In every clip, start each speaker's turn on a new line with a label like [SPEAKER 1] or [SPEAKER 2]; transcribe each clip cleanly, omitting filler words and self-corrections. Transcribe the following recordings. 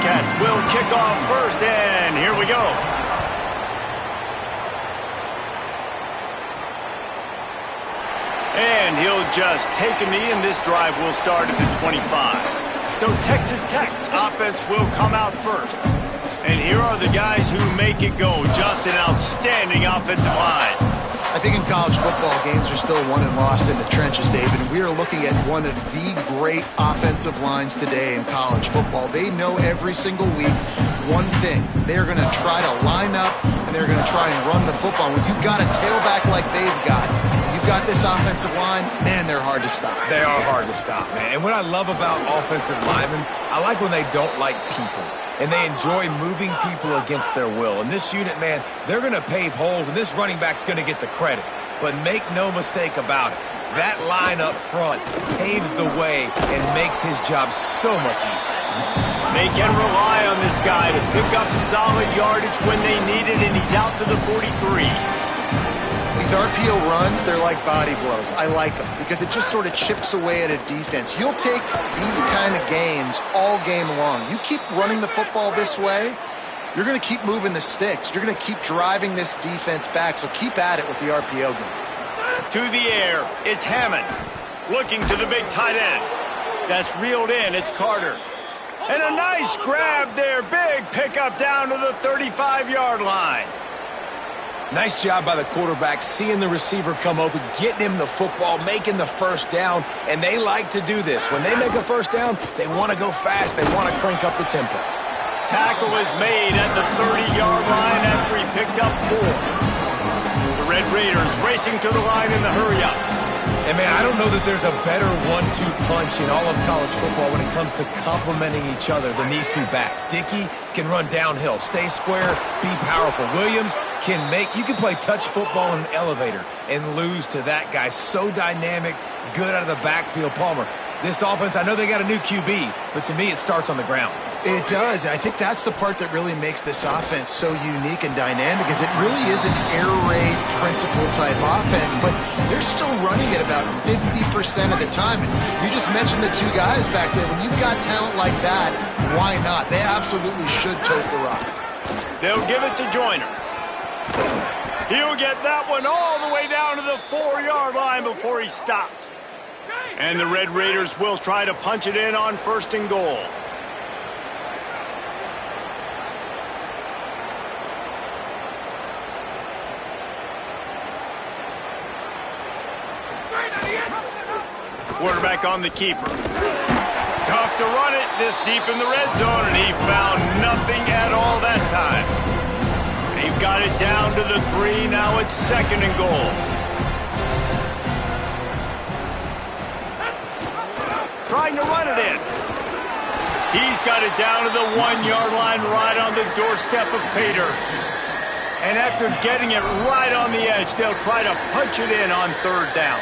[SPEAKER 1] Bearcats will kick off first, and here we go. And he'll just take a knee, and this drive will start at the 25. So Texas Tech's offense will come out first. And here are the guys who make it go. Just an outstanding offensive line.
[SPEAKER 2] I think in college football, games are still won and lost in the trenches, David. And we are looking at one of the great offensive lines today in college football. They know every single week one thing. They're going to try to line up, and they're going to try and run the football. When you've got a tailback like they've got this offensive line, man, they're hard to stop.
[SPEAKER 3] They are hard to stop, man. And what I love about offensive linemen, I like when they don't like people. And they enjoy moving people against their will. And this unit, man, they're going to pave holes, and this running back's going to get the credit. But make no mistake about it, that line up front paves the way and makes his job so much easier.
[SPEAKER 1] They can rely on this guy to pick up solid yardage when they need it, and he's out to the 43.
[SPEAKER 2] These RPO runs, they're like body blows. I like them because it just sort of chips away at a defense. You'll take these kind of gains all game long. You keep running the football this way, you're going to keep moving the sticks. You're going to keep driving this defense back, so keep at it with the RPO game.
[SPEAKER 1] To the air, it's Hammond. Looking to the big tight end. That's reeled in, it's Carter. And a nice grab there, big pickup down to the 35-yard line.
[SPEAKER 3] Nice job by the quarterback, seeing the receiver come open, getting him the football, making the first down, and they like to do this. When they make a first down, they want to go fast. They want to crank up the tempo.
[SPEAKER 1] Tackle is made at the 30-yard line after he picked up 4. The Red Raiders racing to the line in the hurry-up.
[SPEAKER 3] And, man, I don't know that there's a better 1-2 punch in all of college football when it comes to complementing each other than these two backs. Dickey can run downhill, stay square, be powerful. Williams you can play touch football in an elevator and lose to that guy. So dynamic, good out of the backfield. Palmer, this offense, I know they got a new QB, but to me it starts on the ground.
[SPEAKER 2] It does. I think that's the part that really makes this offense so unique and dynamic, is it really is an air raid principle type offense, but they're still running it about 50% of the time. And you just mentioned the two guys back there. When you've got talent like that, why not? They absolutely should tote the rock.
[SPEAKER 1] They'll give it to Joyner. He'll get that one all the way down to the 4-yard line before he stopped. And the Red Raiders will try to punch it in on 1st and goal. Quarterback on the keeper. Tough to run it this deep in the red zone, and he found nothing at all that time. They've got it down to the 3. Now it's 2nd and goal. Trying to run it in. He's got it down to the 1-yard line, right on the doorstep of Pater. And after getting it right on the edge, they'll try to punch it in on 3rd down.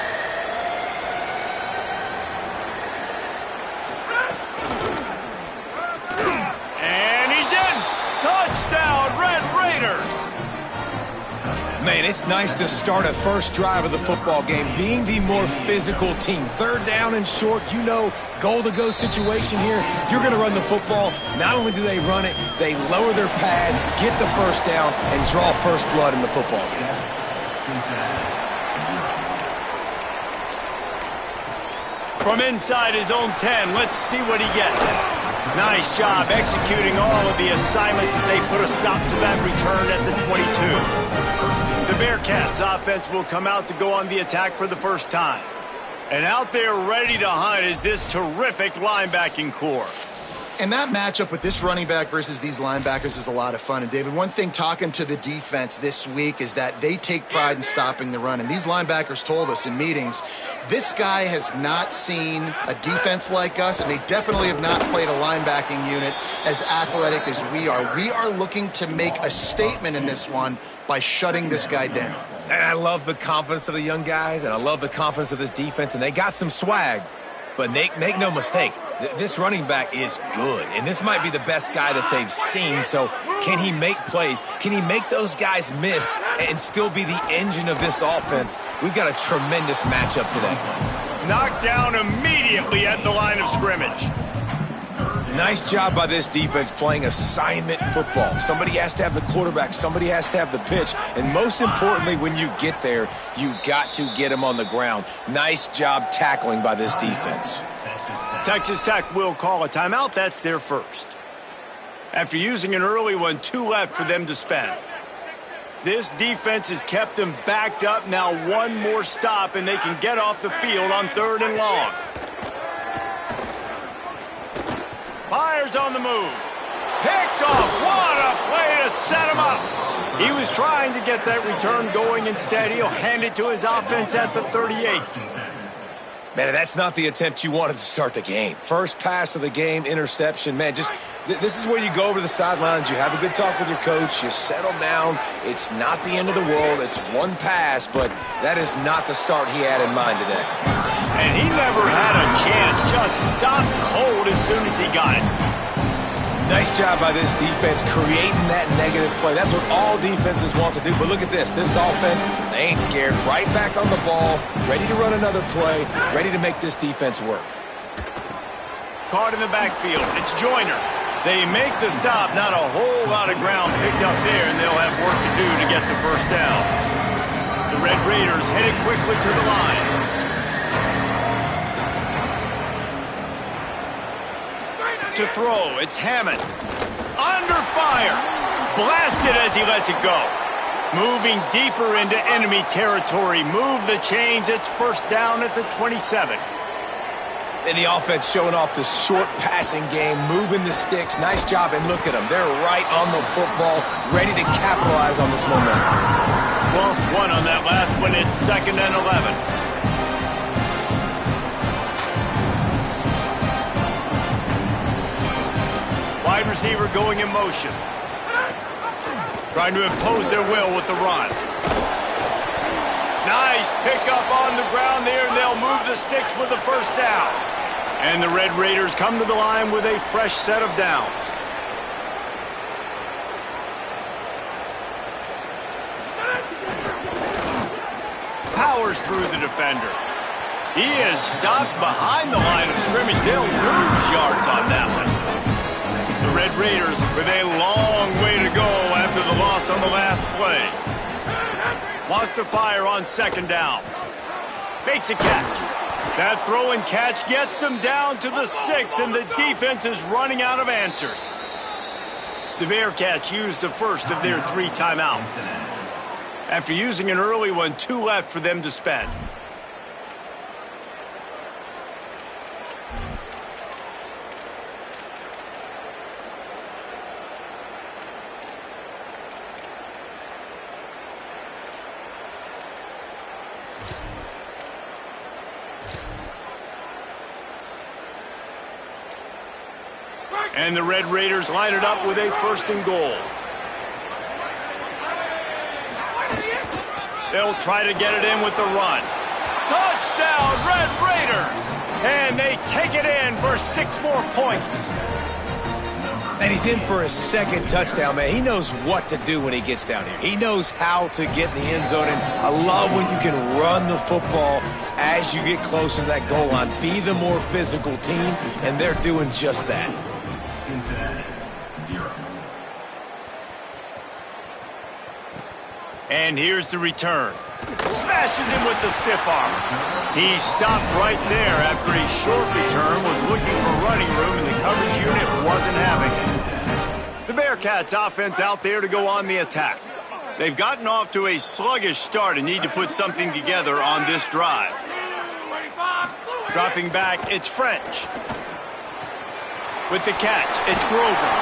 [SPEAKER 3] Man, it's nice to start a first drive of the football game being the more physical team. 3rd down and short, goal-to-go situation here. You're going to run the football. Not only do they run it, they lower their pads, get the first down, and draw first blood in the football game.
[SPEAKER 1] From inside his own 10, let's see what he gets. Nice job executing all of the assignments as they put a stop to that return at the 22. The Bearcats offense will come out to go on the attack for the first time. And out there ready to hunt is this terrific linebacking core.
[SPEAKER 2] And that matchup with this running back versus these linebackers is a lot of fun. And, David, one thing talking to the defense this week is that they take pride in stopping the run. And these linebackers told us in meetings, this guy has not seen a defense like us, and they definitely have not played a linebacking unit as athletic as we are. We are looking to make a statement in this one by shutting this guy down.
[SPEAKER 3] And I love the confidence of the young guys, and I love the confidence of this defense, and they got some swag. But make no mistake, this running back is good, and this might be the best guy that they've seen. So can he make plays? Can he make those guys miss and still be the engine of this offense? We've got a tremendous matchup today.
[SPEAKER 1] Knocked down immediately at the line of scrimmage.
[SPEAKER 3] Nice job by this defense playing assignment football. Somebody has to have the quarterback, somebody has to have the pitch, and most importantly, when you get there, you got to get them on the ground. Nice job tackling by this defense.
[SPEAKER 1] Texas Tech will call a timeout. That's their first. After using an early one, 2 left for them to spend. This defense has kept them backed up. Now one more stop, and they can get off the field on 3rd and long. Fires on the move. Picked off. What a play to set him up. He was trying to get that return going. Instead, he'll hand it to his offense at the 38.
[SPEAKER 3] Man, that's not the attempt you wanted to start the game. First pass of the game, interception. Man, this is where you go over to the sidelines. You have a good talk with your coach. You settle down. It's not the end of the world. It's one pass, but that is not the start he had in mind today.
[SPEAKER 1] And he never had a chance. Just stopped cold as soon as he got it.
[SPEAKER 3] Nice job by this defense creating that negative play. That's what all defenses want to do. But look at this. This offense, they ain't scared. Right back on the ball, ready to run another play, ready to make this defense work.
[SPEAKER 1] Caught in the backfield. It's Joyner. They make the stop. Not a whole lot of ground picked up there, and they'll have work to do to get the first down. The Red Raiders headed quickly to the line. To throw, it's Hammond. Under fire. Blasted as he lets it go. Moving deeper into enemy territory. Move the chains. It's first down at the 27.
[SPEAKER 3] And the offense showing off the short passing game, moving the sticks. Nice job, and look at them. They're right on the football, ready to capitalize on this momentum.
[SPEAKER 1] Lost one on that last one. It's 2nd and 11. Wide receiver going in motion. Trying to impose their will with the run. Nice pickup on the ground there, and they'll move the sticks with the first down. And the Red Raiders come to the line with a fresh set of downs. Powers through the defender. He is stopped behind the line of scrimmage. They'll lose yards on that one. The Red Raiders with a long way to go after the loss on the last play. Wants to fire on 2nd down. Makes a catch. That throw and catch gets them down to the 6, and the defense is running out of answers. The Bearcats used the first of their 3 timeouts. After using an early one, 2 left for them to spend. And the Red Raiders line it up with a 1st and goal. They'll try to get it in with the run. Touchdown, Red Raiders! And they take it in for 6 more points.
[SPEAKER 3] And he's in for his 2nd touchdown, man. He knows what to do when he gets down here. He knows how to get in the end zone, and I love when you can run the football as you get closer to that goal line. Be the more physical team, and they're doing just that.
[SPEAKER 4] Cincinnati, 0.
[SPEAKER 1] And here's the return. Smashes him with the stiff arm. He stopped right there after a short return, was looking for running room, and the coverage unit wasn't having it. The Bearcats offense out there to go on the attack. They've gotten off to a sluggish start and need to put something together on this drive. Dropping back, it's French. With the catch, it's Grover.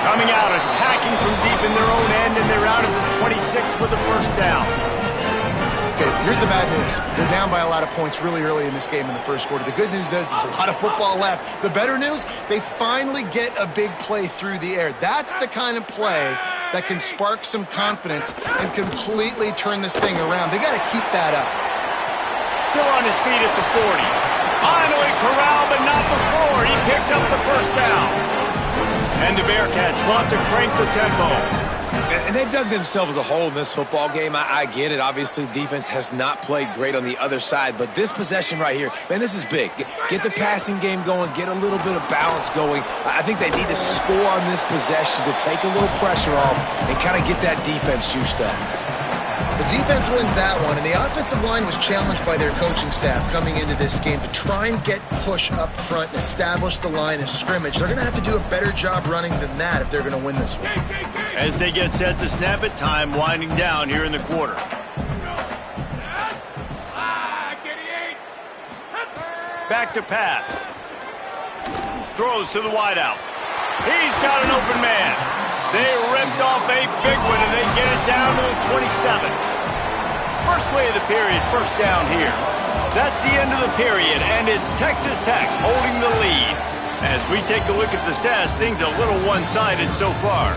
[SPEAKER 1] Coming out, attacking from deep in their own end, and they're out at the 26 with the first down.
[SPEAKER 2] Okay, here's the bad news. They're down by a lot of points really early in this game in the first quarter. The good news is there's a lot of football left. The better news, they finally get a big play through the air. That's the kind of play that can spark some confidence and completely turn this thing around. They got to keep that up.
[SPEAKER 1] Still on his feet at the 40. Finally corralled, but not before. He picks up the first down. And the Bearcats want to crank the tempo.
[SPEAKER 3] And they dug themselves a hole in this football game. I get it. Obviously, defense has not played great on the other side, but this possession right here, man, this is big. Get the passing game going, get a little bit of balance going. I think they need to score on this possession to take a little pressure off and kind of get that defense juiced up.
[SPEAKER 2] The defense wins that one, and the offensive line was challenged by their coaching staff coming into this game to try and get push up front and establish the line of scrimmage. They're going to have to do a better job running than that if they're going to win this one.
[SPEAKER 1] As they get set to snap it, time winding down here in the quarter. Back to pass. Throws to the wideout. He's got an open man. They ripped off a big one, and they get it down to the 27. First play of the period, first down here. That's the end of the period, and it's Texas Tech holding the lead. As we take a look at the stats, things a little one-sided so far.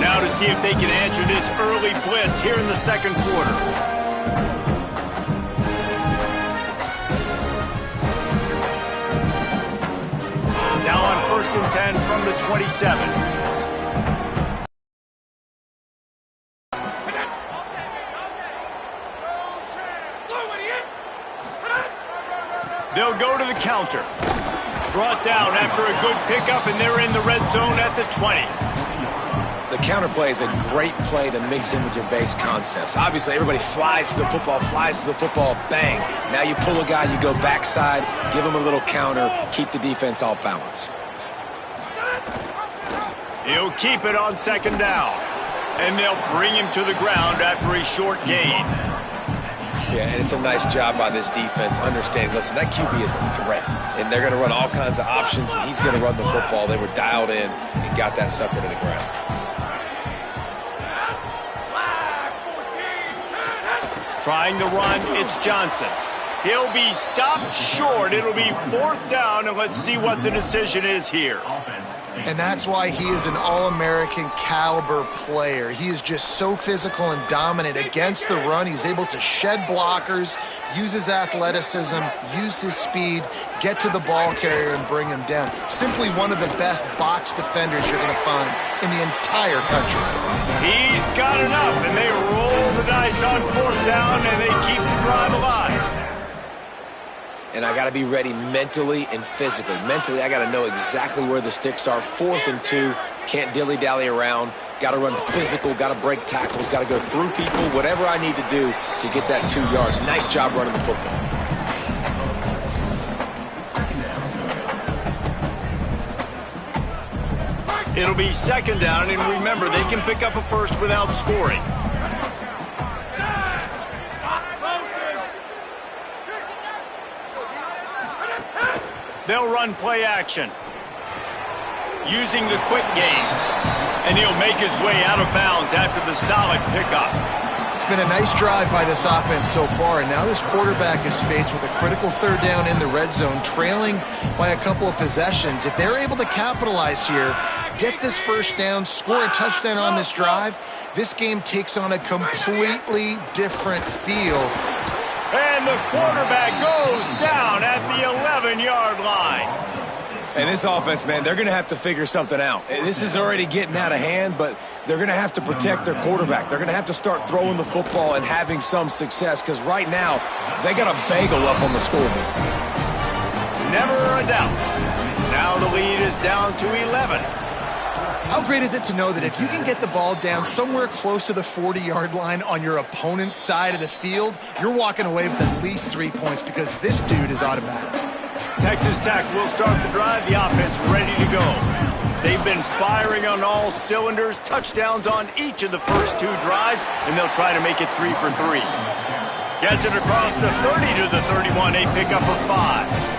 [SPEAKER 1] Now to see if they can answer this early blitz here in the second quarter. Now on 1st and 10 from the 27. They'll go to the counter. Brought down after a good pickup, and they're in the red zone at the 20.
[SPEAKER 3] The counter play is a great play to mix in with your base concepts. Obviously, everybody flies to the football, bang. Now you pull a guy, you go backside, give him a little counter, keep the defense off balance.
[SPEAKER 1] He'll keep it on 2nd down. And they'll bring him to the ground after a short gain.
[SPEAKER 3] Yeah, and it's a nice job by this defense understanding, listen, that QB is a threat. And they're going to run all kinds of options, and he's going to run the football. They were dialed in and got that sucker to the ground.
[SPEAKER 1] Trying to run, it's Johnson. He'll be stopped short. It'll be 4th down, and let's see what the decision is here.
[SPEAKER 2] And that's why he is an All-American caliber player. He is just so physical and dominant against the run. He's able to shed blockers, use his athleticism, use his speed, get to the ball carrier and bring him down. Simply one of the best box defenders you're going to find in the entire country.
[SPEAKER 1] He's got enough, and they roll the dice on 4th down, and they keep the drive alive.
[SPEAKER 3] And I got to be ready mentally and physically. Mentally, I got to know exactly where the sticks are. 4th and 2, can't dilly-dally around. Got to run physical, got to break tackles, got to go through people, whatever I need to do to get that 2 yards. Nice job running the football.
[SPEAKER 1] It'll be 2nd down, and remember, they can pick up a first without scoring. They'll run play action. Using the quick game. And he'll make his way out of bounds after the solid pickup.
[SPEAKER 2] It's been a nice drive by this offense so far, and now this quarterback is faced with a critical 3rd down in the red zone, trailing by a couple of possessions. If they're able to capitalize here, get this 1st down, score a touchdown on this drive, this game takes on a completely different feel.
[SPEAKER 1] And the quarterback goes down at the 11-yard line.
[SPEAKER 3] And this offense, man, they're going to have to figure something out. This is already getting out of hand, but they're going to have to protect their quarterback. They're going to have to start throwing the football and having some success, because right now, they got a bagel up on the scoreboard.
[SPEAKER 1] Never a doubt. Now the lead is down to 11.
[SPEAKER 2] How great is it to know that if you can get the ball down somewhere close to the 40-yard line on your opponent's side of the field, you're walking away with at least 3 points because this dude is automatic.
[SPEAKER 1] Texas Tech will start the drive. The offense ready to go. They've been firing on all cylinders, touchdowns on each of the first 2 drives, and they'll try to make it 3 for 3. Gets it across the 30 to the 31, a pickup of 5.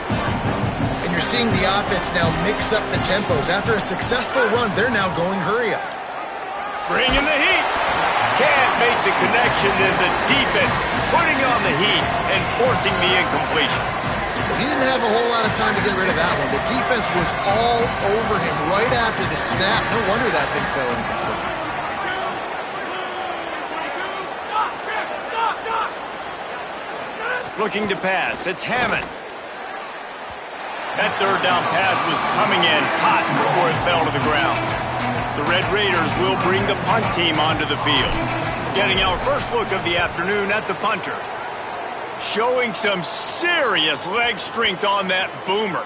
[SPEAKER 2] You're seeing the offense now mix up the tempos. After a successful run, they're now going hurry up.
[SPEAKER 1] Bringing the heat. Can't make the connection, and the defense putting on the heat and forcing the incompletion.
[SPEAKER 2] He didn't have a whole lot of time to get rid of that one. The defense was all over him right after the snap. No wonder that thing fell incomplete.
[SPEAKER 1] Looking to pass. It's Hammond. That third down pass was coming in hot before it fell to the ground. The Red Raiders will bring the punt team onto the field. Getting our first look of the afternoon at the punter. Showing some serious leg strength on that boomer.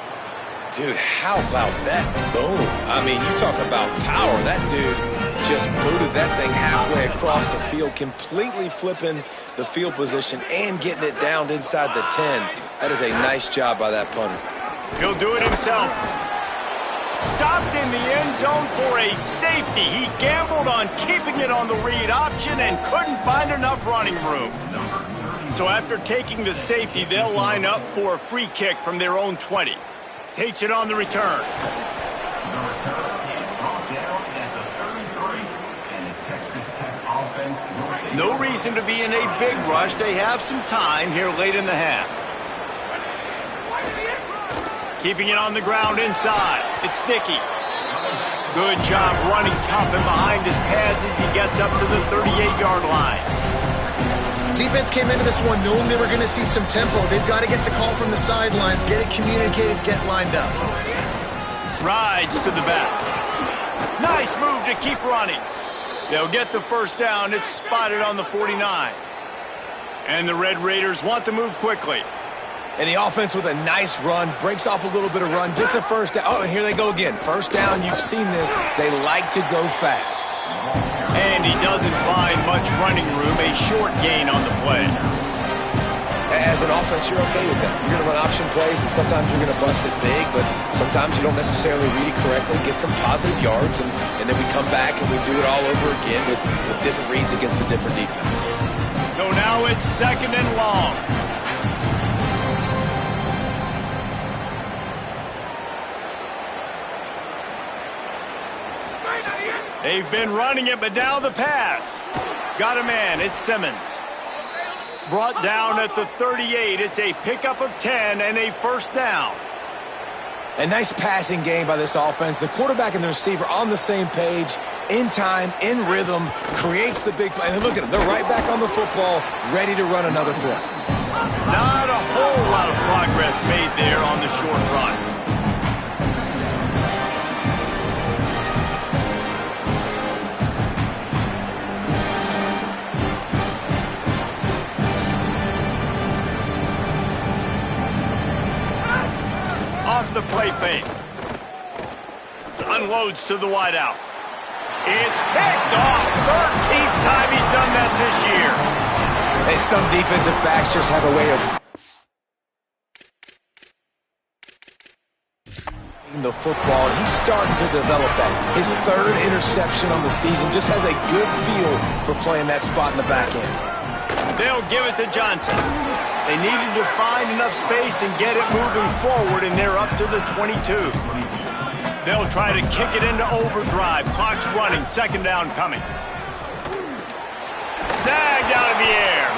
[SPEAKER 3] Dude, how about that boom? I mean, you talk about power. That dude just booted that thing halfway across the field, completely flipping the field position and getting it down inside the 10. That is a nice job by that punter.
[SPEAKER 1] He'll do it himself. Stopped in the end zone for a safety. He gambled on keeping it on the read option and couldn't find enough running room. So after taking the safety, they'll line up for a free kick from their own 20. Takes it on the return. No reason to be in a big rush. They have some time here late in the half. Keeping it on the ground inside. It's Dickey. Good job running tough and behind his pads as he gets up to the 38-yard line.
[SPEAKER 2] Defense came into this one knowing they were going to see some tempo. They've got to get the call from the sidelines, get it communicated, get lined up.
[SPEAKER 1] Rides to the back. Nice move to keep running. They'll get the first down. It's spotted on the 49. And the Red Raiders want to move quickly.
[SPEAKER 3] And the offense with a nice run, breaks off a little bit of run, gets a first down. Oh, and here they go again. First down, you've seen this. They like to go fast.
[SPEAKER 1] And he doesn't find much running room, a short gain on the play.
[SPEAKER 3] As an offense, you're okay with that. You're going to run option plays, and sometimes you're going to bust it big, but sometimes you don't necessarily read it correctly, get some positive yards, and then we come back and we do it all over again with different reads against the different defense.
[SPEAKER 1] So now it's 2nd and long. They've been running it, but now the pass. Got a man. It's Simmons. Brought down at the 38. It's a pickup of 10 and a first down.
[SPEAKER 3] A nice passing game by this offense. The quarterback and the receiver on the same page, in time, in rhythm, creates the big play. And look at them. They're right back on the football, ready to run another play.
[SPEAKER 1] Not a whole lot of progress made there on the short run. Off the play fake. Unloads to the wideout. It's picked off. 13th time he's done that this year.
[SPEAKER 3] Hey, some defensive backs just have a way of the football, and he's starting to develop that. His 3rd interception on the season, just has a good feel for playing that spot in the back end.
[SPEAKER 1] They'll give it to Johnson. They needed to find enough space and get it moving forward, and they're up to the 22. They'll try to kick it into overdrive. Clock's running. 2nd down coming. Snagged out of the air.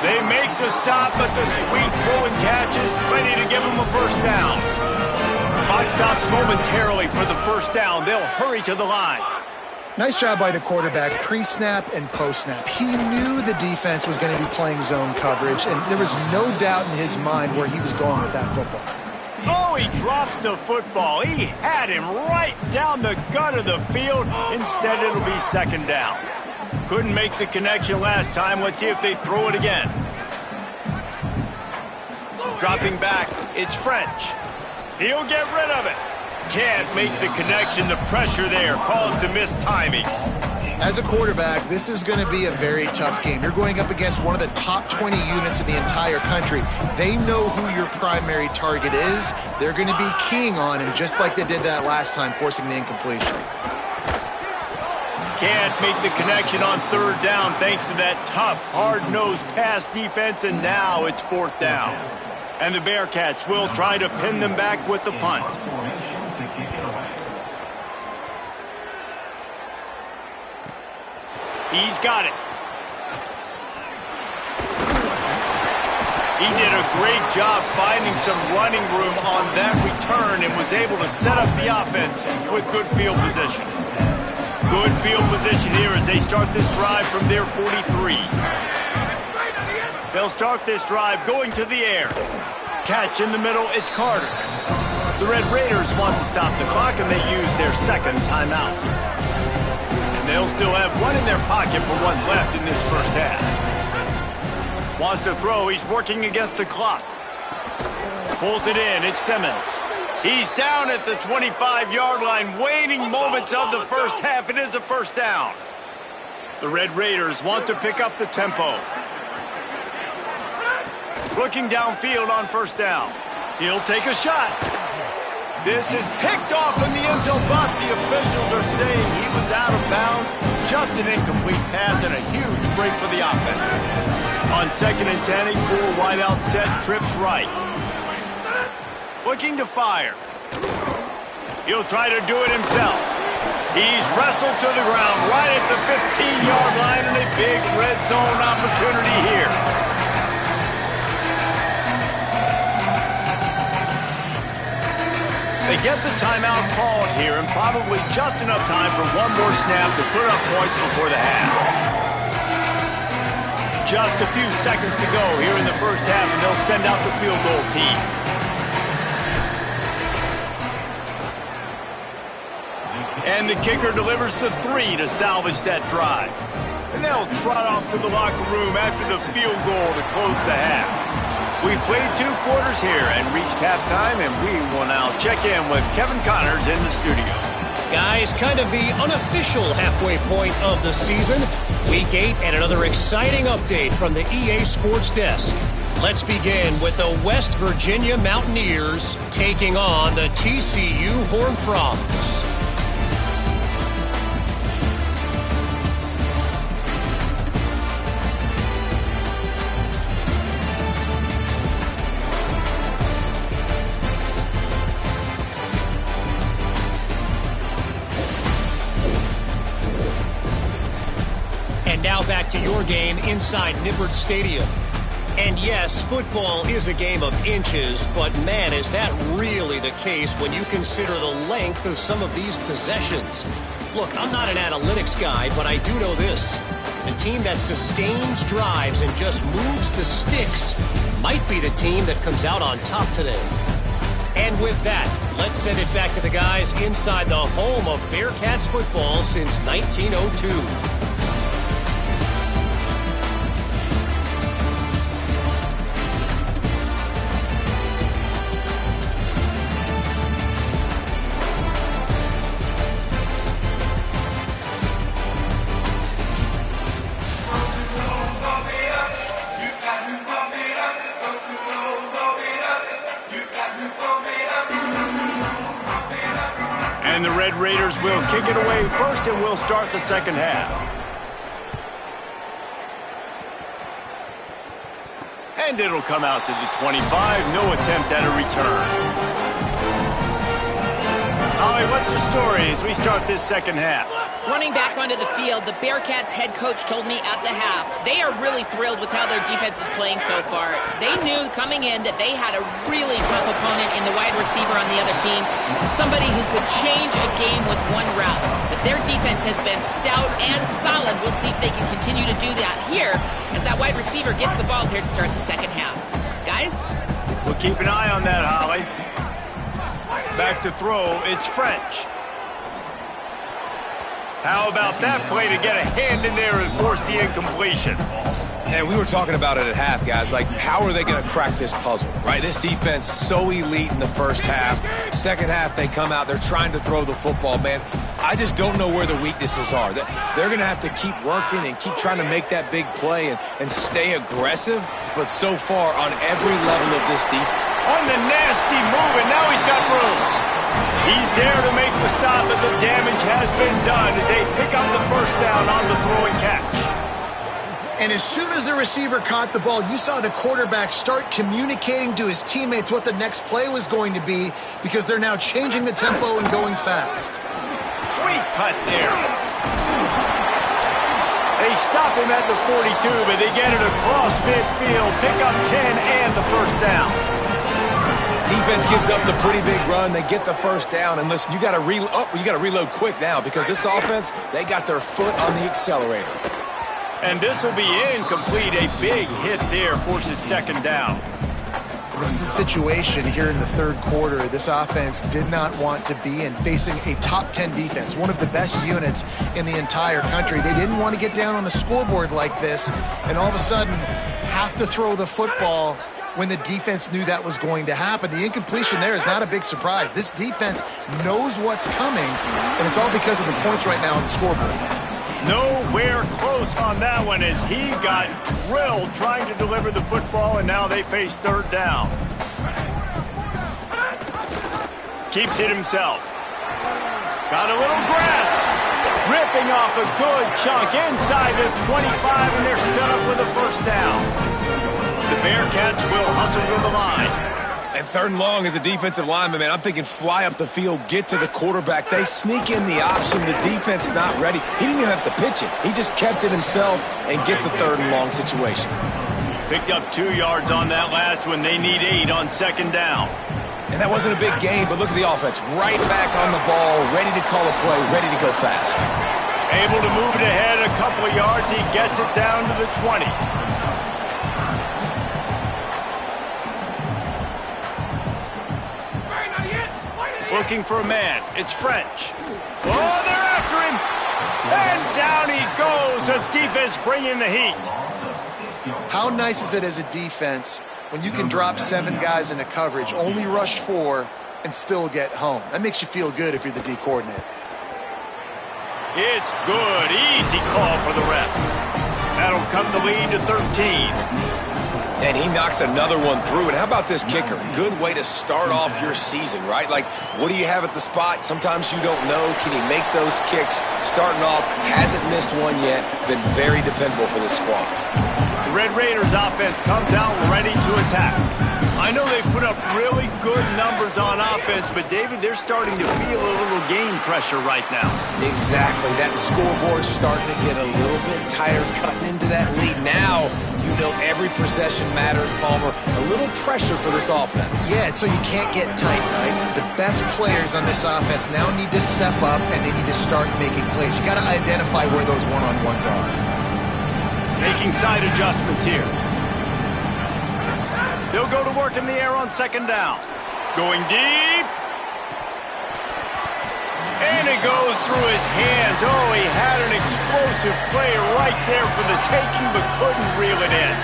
[SPEAKER 1] They make the stop, but the sweet throw and catch is plenty to give them a first down. Clock stops momentarily for the first down. They'll hurry to the line.
[SPEAKER 2] Nice job by the quarterback, pre-snap and post-snap. He knew the defense was going to be playing zone coverage, and there was no doubt in his mind where he was going with that football.
[SPEAKER 1] Oh, he drops the football. He had him right down the gut of the field. Instead, it'll be 2nd down. Couldn't make the connection last time. Let's see if they throw it again. Dropping back, it's French. He'll get rid of it. Can't make the connection. The pressure there caused a missed timing.
[SPEAKER 2] As a quarterback, this is going to be a very tough game. You're going up against one of the top 20 units in the entire country. They know who your primary target is. They're going to be keying on him, just like they did that last time, forcing the incompletion.
[SPEAKER 1] Can't make the connection on 3rd down thanks to that tough, hard-nosed pass defense, and now it's 4th down. And the Bearcats will try to pin them back with the punt. He's got it. He did a great job finding some running room on that return and was able to set up the offense with good field position. Good field position here as they start this drive from their 43. They'll start this drive going to the air. Catch in the middle, it's Carter. The Red Raiders want to stop the clock, and they use their second timeout. And they'll still have one in their pocket for what's left in this first half. Wants to throw. He's working against the clock. Pulls it in. It's Simmons. He's down at the 25-yard line. Waning moments of the first half. It is a first down. The Red Raiders want to pick up the tempo. Looking downfield on first down. He'll take a shot. This is picked off in the end zone, but the officials are saying he was out of bounds. Just an incomplete pass and a huge break for the offense. On 2nd and 10, a full wideout set, trips right. Looking to fire. He'll try to do it himself. He's wrestled to the ground right at the 15-yard line, and a big red zone opportunity here. They get the timeout called here, and probably just enough time for one more snap to put up points before the half. Just a few seconds to go here in the first half, and they'll send out the field goal team. And the kicker delivers the 3 to salvage that drive. And they'll trot off to the locker room after the field goal to close the half. We played 2 quarters here and reached halftime, and we will now check in with Kevin Connors in the studio.
[SPEAKER 5] Guys, kind of the unofficial halfway point of the season. Week 8 and another exciting update from the EA Sports Desk. Let's begin with the West Virginia Mountaineers taking on the TCU Horned Frogs. Now back to your game inside Nippert Stadium. And yes, football is a game of inches, but man, is that really the case when you consider the length of some of these possessions. Look, I'm not an analytics guy, but I do know this. The team that sustains drives and just moves the sticks might be the team that comes out on top today. And with that, let's send it back to the guys inside the home of Bearcats football since 1902.
[SPEAKER 1] And the Red Raiders will kick it away first, and we'll start the second half. And it'll come out to the 25. No attempt at a return. Holly, what's the story as we start this second half?
[SPEAKER 6] Running back onto the field, the Bearcats head coach told me at the half, they are really thrilled with how their defense is playing so far. They knew coming in that they had a really tough opponent in the wide receiver on the other team, somebody who could change a game with one route. But their defense has been stout and solid. We'll see if they can continue to do that here as that wide receiver gets the ball here to start the second half. Guys?
[SPEAKER 1] We'll keep an eye on that, Holly. Back to throw, it's French. How about that play to get a hand in there and force the incompletion?
[SPEAKER 3] And we were talking about it at half, guys. Like, how are they going to crack this puzzle, right? This defense so elite in the first half. Second half, they come out. They're trying to throw the football, man. I just don't know where the weaknesses are. They're going to have to keep working and keep trying to make that big play and stay aggressive. But so far, on every level of this defense.
[SPEAKER 1] On the nasty move, and now he's got room. He's there to make the stop, but the damage has been done as they pick up the first down on the throw and catch.
[SPEAKER 2] And as soon as the receiver caught the ball, you saw the quarterback start communicating to his teammates what the next play was going to be because they're now changing the tempo and going fast.
[SPEAKER 1] Sweet cut there. They stop him at the 42, but they get it across midfield, pick up 10 and the first down.
[SPEAKER 3] Defense gives up the pretty big run. They get the first down. And listen, you got to reload quick now because this offense, they got their foot on the accelerator.
[SPEAKER 1] And this will be incomplete. A big hit there forces second down.
[SPEAKER 2] This is a situation here in the third quarter this offense did not want to be in, facing a top 10 defense, one of the best units in the entire country. They didn't want to get down on the scoreboard like this and all of a sudden have to throw the football when the defense knew that was going to happen. The incompletion there is not a big surprise. This defense knows what's coming, and it's all because of the points right now on the scoreboard.
[SPEAKER 1] Nowhere close on that one as he got drilled trying to deliver the football, and now they face third down. Keeps it himself. Got a little grass. Ripping off a good chunk inside the 25, and they're set up with a first down. The Bearcats will hustle to the line.
[SPEAKER 3] And third and long as a defensive lineman, man, I'm thinking fly up the field, get to the quarterback. They sneak in the option. The defense not ready. He didn't even have to pitch it. He just kept it himself and gets the third and long situation.
[SPEAKER 1] Picked up 2 yards on that last one. They need 8 on second down.
[SPEAKER 3] And that wasn't a big gain, but look at the offense. Right back on the ball, ready to call a play, ready to go fast.
[SPEAKER 1] Able to move it ahead a couple of yards. He gets it down to the 20. Looking for a man. It's French. Oh, they're after him. And down he goes. The defense bringing the heat.
[SPEAKER 2] How nice is it as a defense when you can drop 7 guys into coverage, only rush 4, and still get home? That makes you feel good if you're the D coordinator.
[SPEAKER 1] It's good. Easy call for the ref. That'll cut the lead to 13.
[SPEAKER 3] And he knocks another one through. And how about this kicker? Good way to start off your season, right? Like, what do you have at the spot? Sometimes you don't know. Can he make those kicks? Starting off, hasn't missed one yet. Been very dependable for this squad.
[SPEAKER 1] The Red Raiders offense comes out ready to attack. I know they've put up really good numbers on offense, but David, they're starting to feel a little game pressure right now.
[SPEAKER 3] Exactly. That scoreboard's starting to get a little bit tired cutting into that lead. Now, you know every possession matters, Palmer. A little pressure for this offense.
[SPEAKER 2] Yeah, so you can't get tight, right? The best players on this offense now need to step up, and they need to start making plays. You got to identify where those one-on-ones are.
[SPEAKER 1] Making side adjustments here. They'll go to work in the air on second down. Going deep. And it goes through his hands. Oh, he had an explosive play right there for the taking, but couldn't reel it in.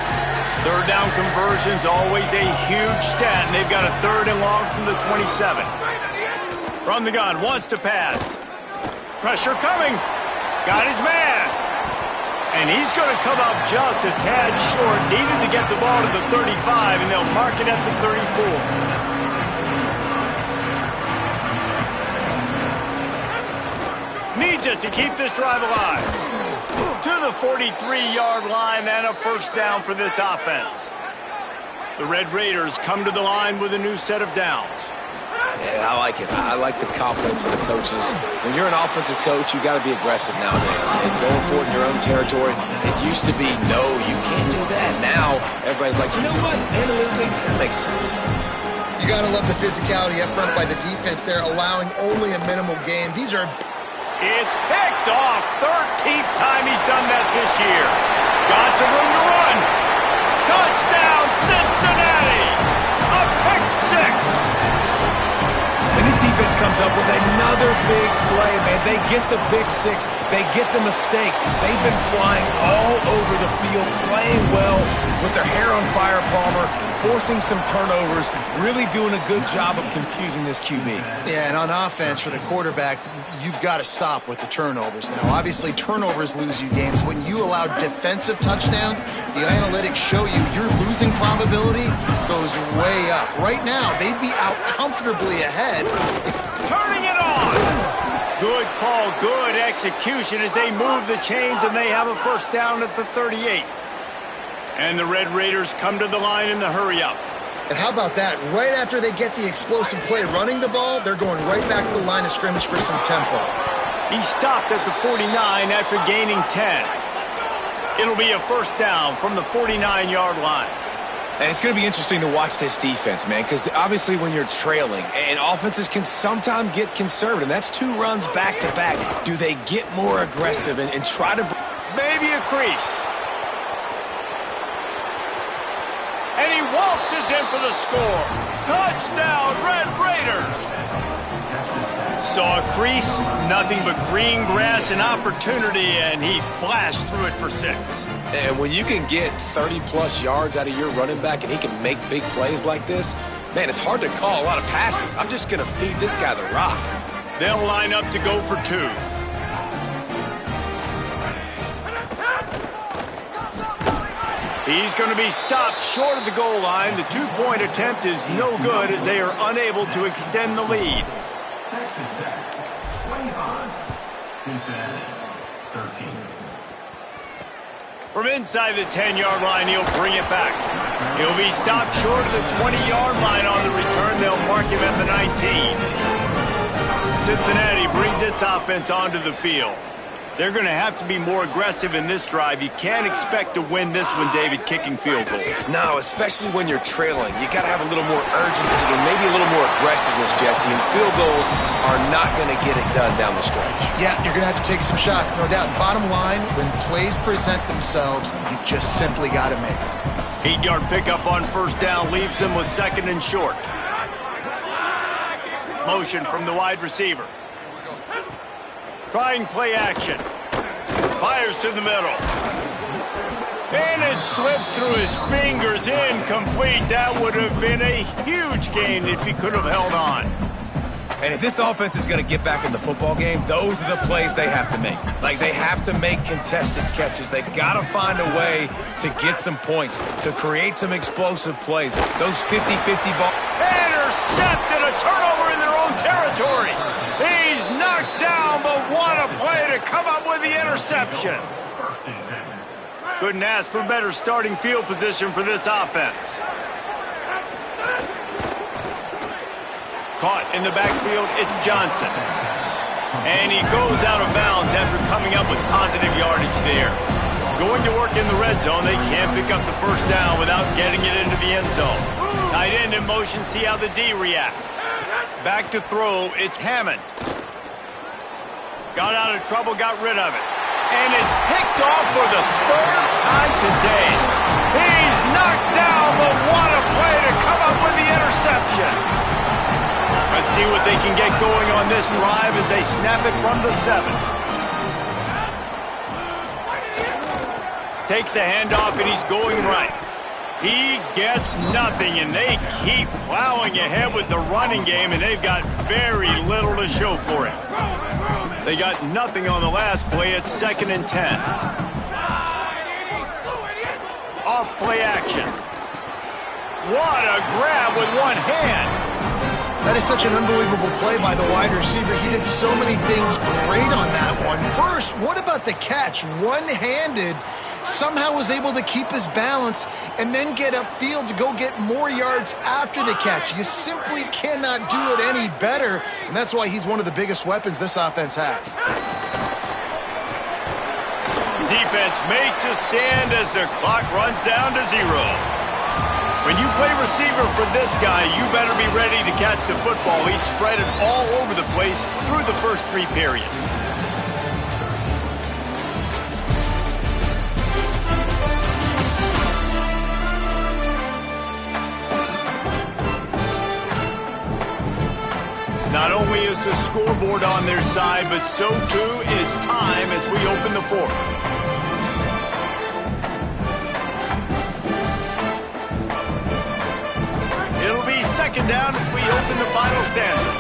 [SPEAKER 1] Third down conversion's always a huge stat, and they've got a third and long from the 27. From the gun, wants to pass. Pressure coming. Got his man. And he's going to come up just a tad short. Needed to get the ball to the 35, and they'll mark it at the 34. Needs it to keep this drive alive. To the 43-yard line and a first down for this offense. The Red Raiders come to the line with a new set of downs.
[SPEAKER 3] Yeah, I like it. I like the confidence of the coaches. When you're an offensive coach, you got to be aggressive nowadays. And going for it in your own territory, it used to be, no, you can't do that. Now, everybody's like, you know what? Analytically, that makes sense.
[SPEAKER 2] You got to love the physicality up front by the defense there, allowing only a minimal gain. These are...
[SPEAKER 1] It's picked off. 13th time he's done that this year. Got some room to run. Touchdown, Cincinnati. A pick six.
[SPEAKER 3] And this defense comes up with another big play, man. They get the pick six. They get the mistake. They've been flying all over the field, playing well with their hair on fire, Palmer, forcing some turnovers, really doing a good job of confusing this QB.
[SPEAKER 2] Yeah, and on offense for the quarterback, you've got to stop with the turnovers. Now, obviously, turnovers lose you games. When you allow defensive touchdowns, the analytics show you your losing probability goes way up. Right now, they'd be out comfortably ahead.
[SPEAKER 1] Turning it on. Good call, good execution as they move the chains, and they have a first down at the 38. And the Red Raiders come to the line in the hurry-up.
[SPEAKER 2] And how about that? Right after they get the explosive play running the ball, they're going right back to the line of scrimmage for some tempo.
[SPEAKER 1] He stopped at the 49 after gaining 10. It'll be a first down from the 49-yard line.
[SPEAKER 3] And it's going to be interesting to watch this defense, man, because obviously when you're trailing, and offenses can sometimes get conservative. That's 2 runs back-to-back. Do they get more aggressive and try to...
[SPEAKER 1] Maybe a crease. And he waltzes in for the score. Touchdown, Red Raiders. Saw a crease, nothing but green grass and opportunity, and he flashed through it for 6.
[SPEAKER 3] And when you can get 30-plus yards out of your running back and he can make big plays like this, man, it's hard to call a lot of passes. I'm just going to feed this guy the rock.
[SPEAKER 1] They'll line up to go for 2. He's going to be stopped short of the goal line. The 2-point attempt is no good as they are unable to extend the lead.
[SPEAKER 4] Texas Tech, 25. Cincinnati, 13.
[SPEAKER 1] From inside the 10-yard line, he'll bring it back. He'll be stopped short of the 20-yard line on the return. They'll mark him at the 19. Cincinnati brings its offense onto the field. They're going to have to be more aggressive in this drive. You can't expect to win this one, David, kicking field goals.
[SPEAKER 3] No, especially when you're trailing. You got to have a little more urgency and maybe a little more aggressiveness, Jesse. And field goals are not going to get it done down the stretch.
[SPEAKER 2] Yeah, you're going to have to take some shots, no doubt. Bottom line, when plays present themselves, you've just simply got to make them.
[SPEAKER 1] 8-yard pickup on first down leaves them with 2nd and short. Motion from the wide receiver. Trying play action. Fires to the middle. And it slips through his fingers, incomplete. That would have been a huge gain if he could have held on.
[SPEAKER 3] And if this offense is going to get back in the football game, those are the plays they have to make. Like, they have to make contested catches. They've got to find a way to get some points, to create some explosive plays. Those 50-50 balls.
[SPEAKER 1] Intercepted, a turnover in their own territory. He's knocked down, but what a play to come up with the interception. Couldn't ask for better starting field position for this offense. Caught in the backfield, it's Johnson. And he goes out of bounds after coming up with positive yardage there. Going to work in the red zone, they can't pick up the first down without getting it into the end zone. Tight end in motion, see how the D reacts. Back to throw, it's Hammond. Got out of trouble, got rid of it. And it's picked off for the 3rd time today. He's knocked down, but what a play to come up with the interception. Let's see what they can get going on this drive as they snap it from the 7. Takes the handoff, and he's going right. He gets nothing, and they keep plowing ahead with the running game, and they've got very little to show for it. They got nothing on the last play. It's 2nd and 10. Off play action. What a grab with one hand.
[SPEAKER 2] That is such an unbelievable play by the wide receiver. He did so many things great on that one. First, what about the catch? One-handed, somehow was able to keep his balance and then get upfield to go get more yards after the catch. You simply cannot do it any better, and that's why he's one of the biggest weapons this offense has.
[SPEAKER 1] Defense makes a stand as the clock runs down to 0. When you play receiver for this guy, you better be ready to catch the football. He spread it all over the place through the first 3 periods. Not only is the scoreboard on their side, but so too is time as we open the 4th. It'll be 2nd down as we open the final stanza.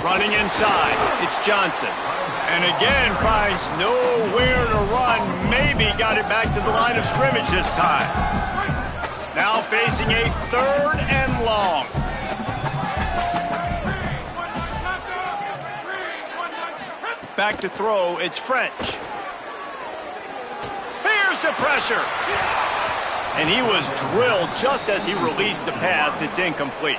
[SPEAKER 1] Running inside, it's Johnson. And again finds nowhere to run. Maybe got it back to the line of scrimmage this time. Now facing a 3rd and long. Back to throw, it's French. Here's the pressure. And he was drilled just as he released the pass. It's incomplete.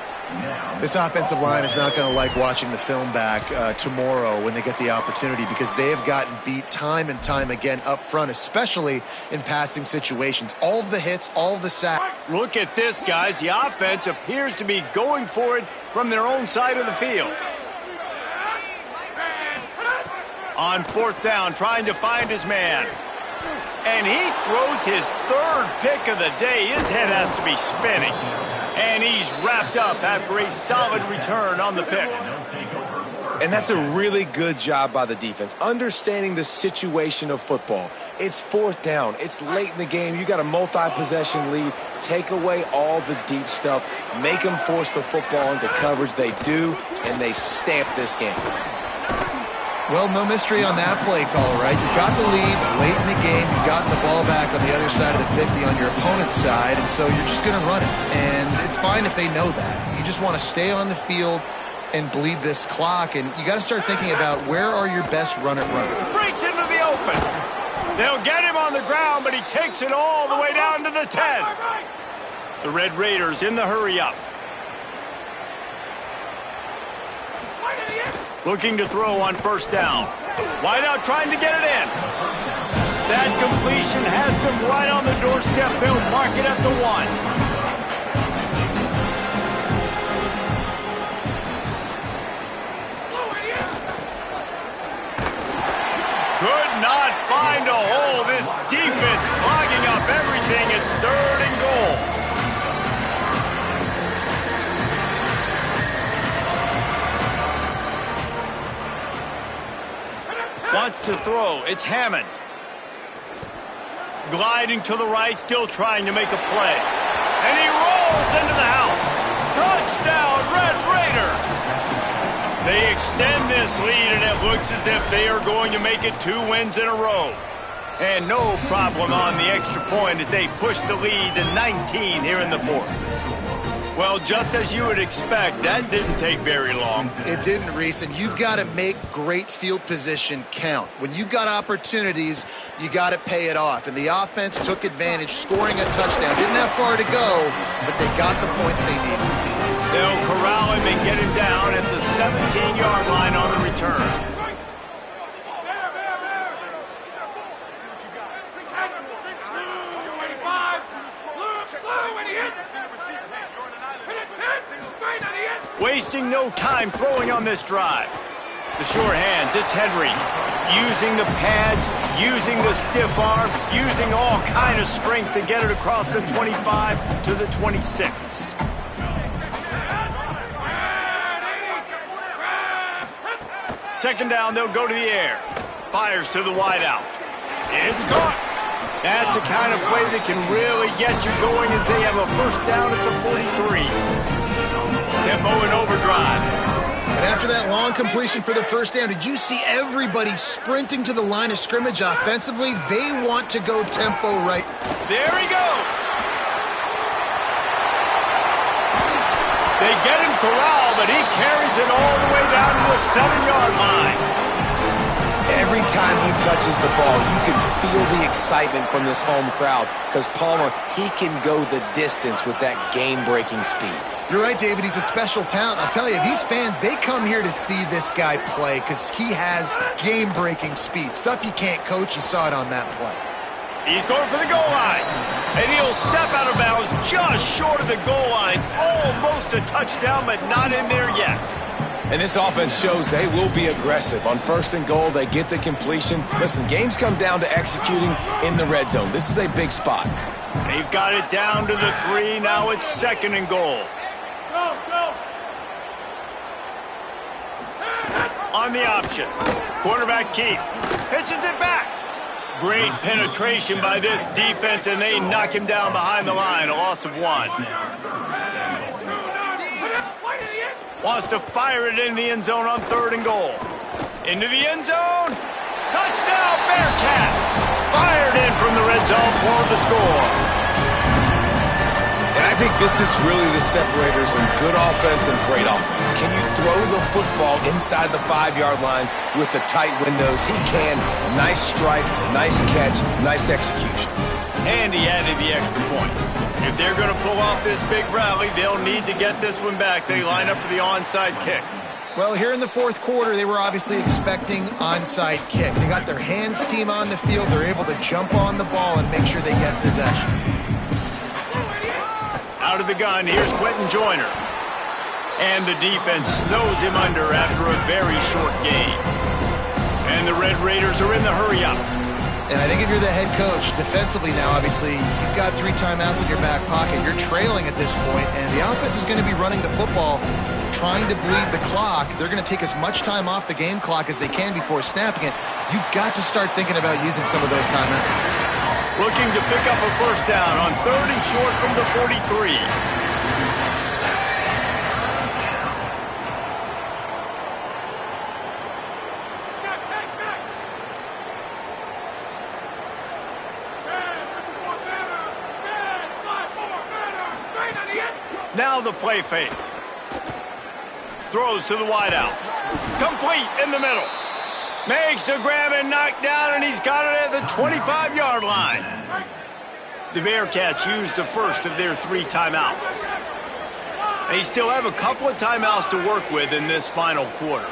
[SPEAKER 2] This offensive line is not going to like watching the film back tomorrow when they get the opportunity, because they have gotten beat time and time again up front, especially in passing situations. All of the hits, all of the sacks.
[SPEAKER 1] Look at this, guys. The offense appears to be going for it from their own side of the field. On 4th down, trying to find his man. And he throws his third pick of the day. His head has to be spinning. And he's wrapped up after a solid return on the pick.
[SPEAKER 3] And that's a really good job by the defense, understanding the situation of football. It's fourth down. It's late in the game. You got a multi-possession lead. Take away all the deep stuff. Make them force the football into coverage. They do, and they stamp this game.
[SPEAKER 2] Well, no mystery on that play call, right? You got the lead late in the game. You've gotten the ball back on the other side of the 50 on your opponent's side, and so you're just going to run it. And it's fine if they know that. You just want to stay on the field and bleed this clock, and you got to start thinking about where are your best runners.
[SPEAKER 1] Breaks into the open. They'll get him on the ground, but he takes it all the way down to the 10. The Red Raiders in the hurry-up. Looking to throw on first down. Wideout trying to get it in. That completion has them right on the doorstep. They'll mark it at the 1. Could not find a hole. This defense clogging up everything. It's 3rd and goal. Wants to throw. It's Hammond. Gliding to the right, still trying to make a play. And he rolls into the house. Touchdown, Red Raiders! They extend this lead, and it looks as if they are going to make it 2 wins in a row. And no problem on the extra point as they push the lead to 19 here in the 4th. Well, just as you would expect, that didn't take very long.
[SPEAKER 2] It didn't, Reese, and you've got to make great field position count. When you've got opportunities, you got to pay it off. And the offense took advantage, scoring a touchdown. Didn't have far to go, but they got the points they needed.
[SPEAKER 1] They'll corral him and get him down at the 17-yard line on the return. Wasting no time throwing on this drive. The sure hands, it's Henry. Using the pads, using the stiff arm, using all kind of strength to get it across the 25 to the 26. Second down, they'll go to the air. Fires to the wideout. It's caught. That's the kind of play that can really get you going as they have a first down at the 43. Tempo and overdrive.
[SPEAKER 2] And after that long completion for the first down, did you see everybody sprinting to the line of scrimmage offensively? They want to go tempo right.
[SPEAKER 1] There he goes. They get him corralled, but he carries it all the way down to the 7-yard line.
[SPEAKER 3] Every time he touches the ball, you can feel the excitement from this home crowd because Palmer, he can go the distance with that game-breaking speed.
[SPEAKER 2] You're right, David. He's a special talent. I'll tell you, these fans, they come here to see this guy play because he has game-breaking speed. Stuff you can't coach. You saw it on that play.
[SPEAKER 1] He's going for the goal line. And he'll step out of bounds just short of the goal line. Almost a touchdown, but not in there yet.
[SPEAKER 3] And this offense shows they will be aggressive. On first and goal, they get the completion. Listen, games come down to executing in the red zone. This is a big spot.
[SPEAKER 1] They've got it down to the 3. Now it's 2nd and goal. Go. On the option. Quarterback Keith pitches it back. Great penetration by this defense, and they knock him down behind the line. A loss of 1. Wants to fire it in the end zone on 3rd and goal. Into the end zone. Touchdown, Bearcats! Fired in from the red zone for the score.
[SPEAKER 3] And I think this is really the separators in good offense and great offense. Can you throw the football inside the 5-yard line with the tight windows? He can. Nice strike, nice catch, nice execution.
[SPEAKER 1] And he added the extra point. If they're going to pull off this big rally, they'll need to get this one back. They line up for the onside kick.
[SPEAKER 2] Well, here in the 4th quarter, they were obviously expecting onside kick. They got their hands team on the field. They're able to jump on the ball and make sure they get possession.
[SPEAKER 1] Out of the gun, here's Quentin Joyner. And the defense snows him under after a very short game. And the Red Raiders are in the hurry-up.
[SPEAKER 2] And I think if you're the head coach, defensively now, obviously, you've got 3 timeouts in your back pocket. You're trailing at this point, and the offense is going to be running the football, trying to bleed the clock. They're going to take as much time off the game clock as they can before snapping it. You've got to start thinking about using some of those timeouts.
[SPEAKER 1] Looking to pick up a first down on 3rd and short from the 43. Now the play fake. Throws to the wideout. Complete in the middle. Makes the grab and knock down, and he's got it at the 25-yard line. The Bearcats used the first of their 3 timeouts. They still have a couple of timeouts to work with in this final quarter.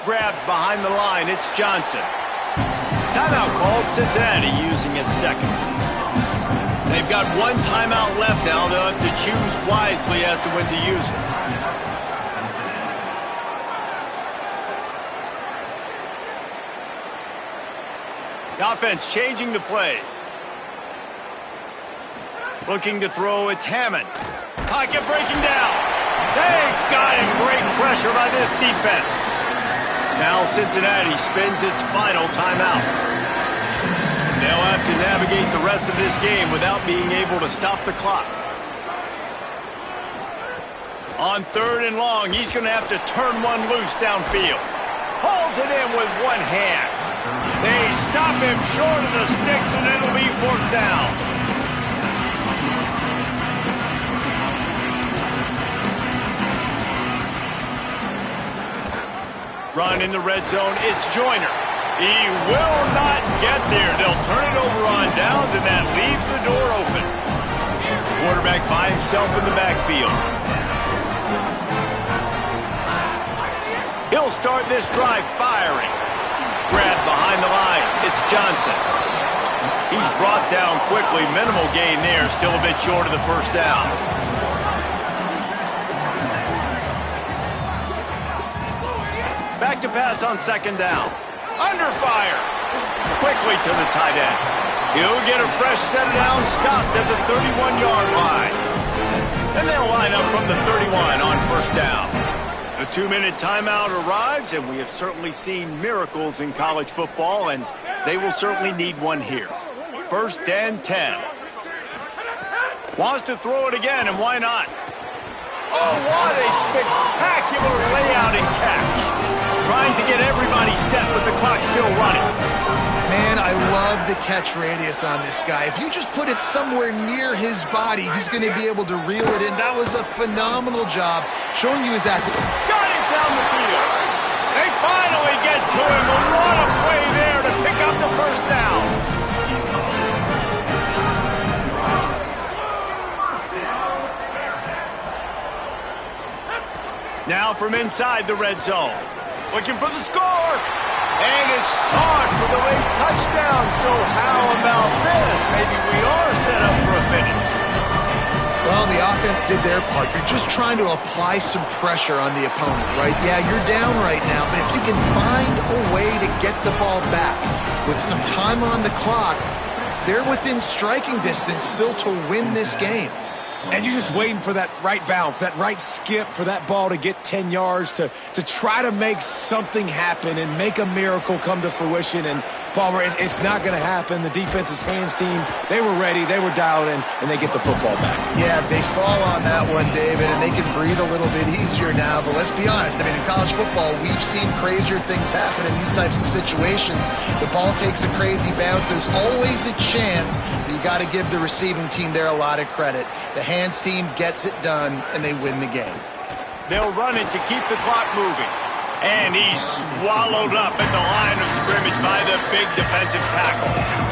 [SPEAKER 1] Grabbed behind the line, it's Johnson. Timeout called, Cincinnati using it second. They've got 1 timeout left now. They'll have to choose wisely as to when to use it. The offense changing the play. Looking to throw, it's Hammond. Pocket breaking down. They got him. Great pressure by this defense. Now Cincinnati spends its final timeout. They'll have to navigate the rest of this game without being able to stop the clock. On 3rd and long, he's going to have to turn one loose downfield. Hauls it in with one hand. They stop him short of the sticks, and it'll be 4th down. Run in the red zone, it's Joyner. He will not get there. They'll turn it over on downs, and that leaves the door open. Quarterback by himself in the backfield. He'll start this drive firing. Grab behind the line, it's Johnson. He's brought down quickly, minimal gain there, still a bit short of the first down. Back to pass on 2nd down. Under fire. Quickly to the tight end. He'll get a fresh set down, stopped at the 31-yard line. And they'll line up from the 31 on 1st down. The 2-minute timeout arrives, and we have certainly seen miracles in college football, and they will certainly need one here. 1st and 10. Wants to throw it again, and why not? Oh, what a spectacular layout and catch. Trying to get everybody set with the clock still running.
[SPEAKER 2] Man, I love the catch radius on this guy. If you just put it somewhere near his body, he's going to be able to reel it in. That was a phenomenal job showing you his accuracy.
[SPEAKER 1] Got it down the field. They finally get to him. A lot of play there to pick up the 1st down. Now from inside the red zone. Looking for the score. And it's caught for the late touchdown. So how about this? Maybe we are set up for a finish.
[SPEAKER 2] Well, the offense did their part. You're just trying to apply some pressure on the opponent, right? Yeah, you're down right now, but if you can find a way to get the ball back with some time on the clock, they're within striking distance still to win this game.
[SPEAKER 3] And you're just waiting for that right bounce, that right skip for that ball to get 10 yards to try to make something happen and make a miracle come to fruition. And, Palmer, it's not going to happen. The defense's hands team, they were ready, they were dialed in, and they get the football back.
[SPEAKER 2] Yeah, they fall on that one, David, and they can breathe a little bit easier now. But let's be honest. I mean, in college football, we've seen crazier things happen in these types of situations. The ball takes a crazy bounce. There's always a chance. You got to give the receiving team there a lot of credit. The hands team gets it done, and they win the game.
[SPEAKER 1] They'll run it to keep the clock moving. And he's swallowed up at the line of scrimmage by the big defensive tackle.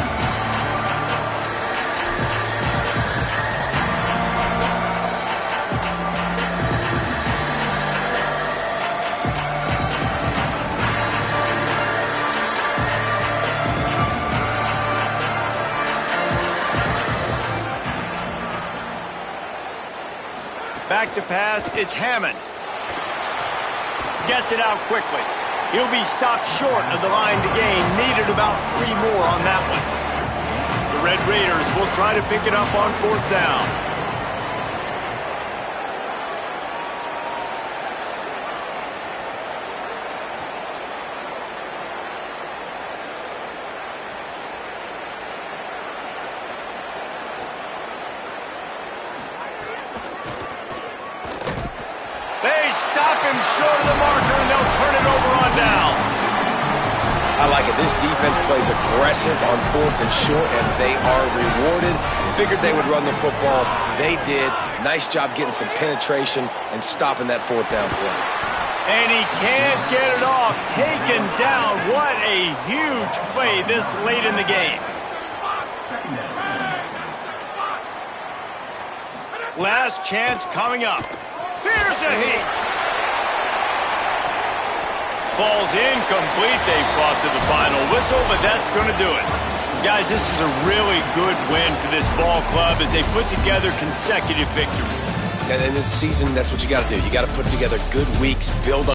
[SPEAKER 1] to pass. It's Hammond. Gets it out quickly. He'll be stopped short of the line to gain. Needed about 3 more on that one. The Red Raiders will try to pick it up on 4th down. They stop him short of the marker, and they'll turn it over on down.
[SPEAKER 3] I like it. This defense plays aggressive on 4th and short, and they are rewarded. Figured they would run the football. They did. Nice job getting some penetration and stopping that 4th down play.
[SPEAKER 1] And he can't get it off. Taken down. What a huge play this late in the game. Last chance coming up. Here's a heat. Falls incomplete. They fought to the final whistle, but that's going to do it. Guys, this is a really good win for this ball club as they put together consecutive victories.
[SPEAKER 3] And in this season, that's what you got to do. You got to put together good weeks, build on